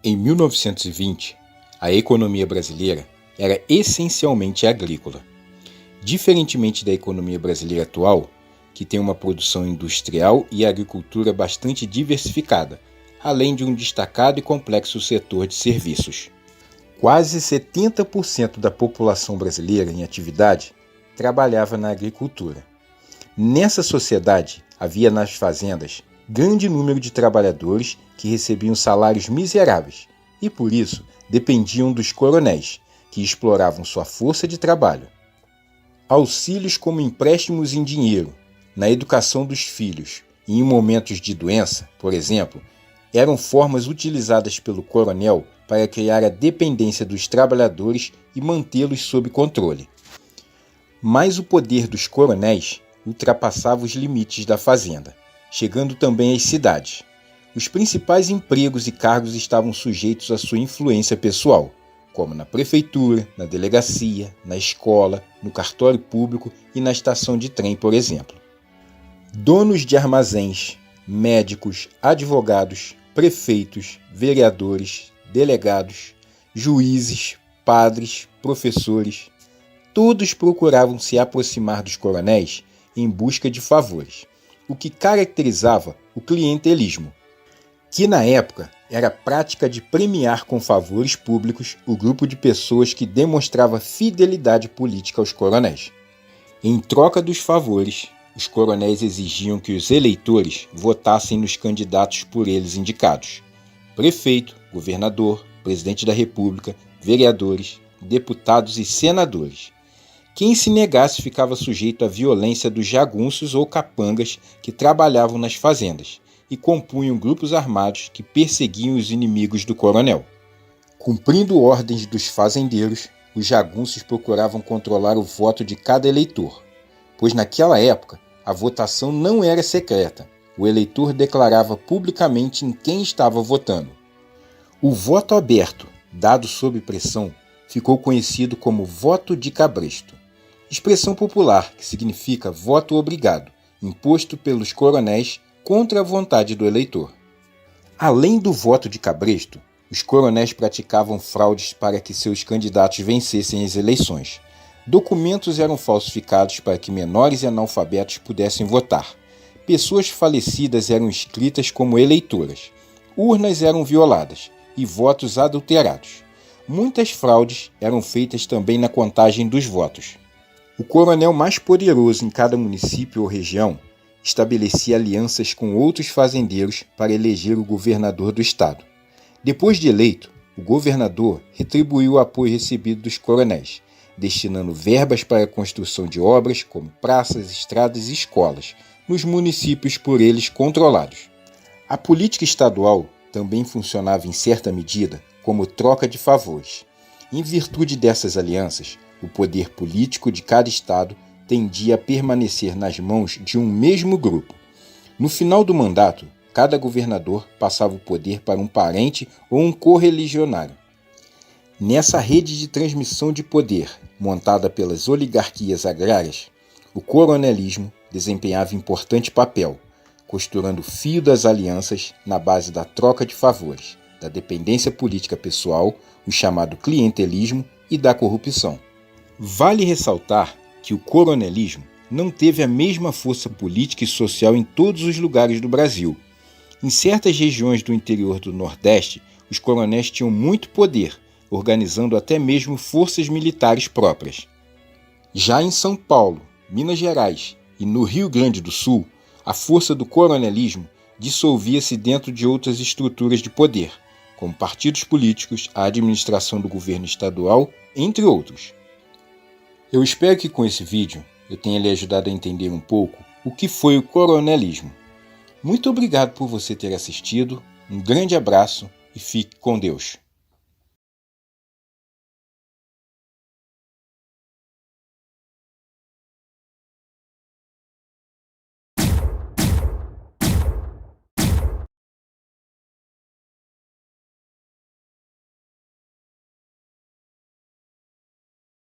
Em 1920, a economia brasileira era essencialmente agrícola. Diferentemente da economia brasileira atual, que tem uma produção industrial e agricultura bastante diversificada, além de um destacado e complexo setor de serviços. Quase 70% da população brasileira em atividade trabalhava na agricultura. Nessa sociedade, havia nas fazendas grande número de trabalhadores que recebiam salários miseráveis e, por isso, dependiam dos coronéis, que exploravam sua força de trabalho. Auxílios como empréstimos em dinheiro, na educação dos filhos e em momentos de doença, por exemplo, eram formas utilizadas pelo coronel para criar a dependência dos trabalhadores e mantê-los sob controle. Mas o poder dos coronéis ultrapassava os limites da fazenda, chegando também às cidades. Os principais empregos e cargos estavam sujeitos à sua influência pessoal, como na prefeitura, na delegacia, na escola, no cartório público e na estação de trem, por exemplo. Donos de armazéns, médicos, advogados, prefeitos, vereadores, delegados, juízes, padres, professores, todos procuravam se aproximar dos coronéis em busca de favores, o que caracterizava o clientelismo, que na época era a prática de premiar com favores públicos o grupo de pessoas que demonstrava fidelidade política aos coronéis. Em troca dos favores, os coronéis exigiam que os eleitores votassem nos candidatos por eles indicados: prefeito, governador, presidente da República, vereadores, deputados e senadores. Quem se negasse ficava sujeito à violência dos jagunços ou capangas que trabalhavam nas fazendas e compunham grupos armados que perseguiam os inimigos do coronel. Cumprindo ordens dos fazendeiros, os jagunços procuravam controlar o voto de cada eleitor, pois naquela época a votação não era secreta. O eleitor declarava publicamente em quem estava votando. O voto aberto, dado sob pressão, ficou conhecido como voto de cabresto, expressão popular que significa voto obrigado, imposto pelos coronéis contra a vontade do eleitor. Além do voto de cabresto, os coronéis praticavam fraudes para que seus candidatos vencessem as eleições. Documentos eram falsificados para que menores e analfabetos pudessem votar. Pessoas falecidas eram inscritas como eleitoras. Urnas eram violadas e votos adulterados. Muitas fraudes eram feitas também na contagem dos votos. O coronel mais poderoso em cada município ou região estabelecia alianças com outros fazendeiros para eleger o governador do estado. Depois de eleito, o governador retribuiu o apoio recebido dos coronéis, destinando verbas para a construção de obras como praças, estradas e escolas, nos municípios por eles controlados. A política estadual também funcionava em certa medida como troca de favores. Em virtude dessas alianças, o poder político de cada estado tendia a permanecer nas mãos de um mesmo grupo. No final do mandato, cada governador passava o poder para um parente ou um correligionário. Nessa rede de transmissão de poder, montada pelas oligarquias agrárias, o coronelismo desempenhava importante papel, costurando o fio das alianças na base da troca de favores, da dependência política pessoal, o chamado clientelismo e da corrupção. Vale ressaltar que o coronelismo não teve a mesma força política e social em todos os lugares do Brasil. Em certas regiões do interior do Nordeste, os coronéis tinham muito poder, organizando até mesmo forças militares próprias. Já em São Paulo, Minas Gerais e no Rio Grande do Sul, a força do coronelismo dissolvia-se dentro de outras estruturas de poder, como partidos políticos, a administração do governo estadual, entre outros. Eu espero que com esse vídeo eu tenha lhe ajudado a entender um pouco o que foi o coronelismo. Muito obrigado por você ter assistido, um grande abraço e fique com Deus.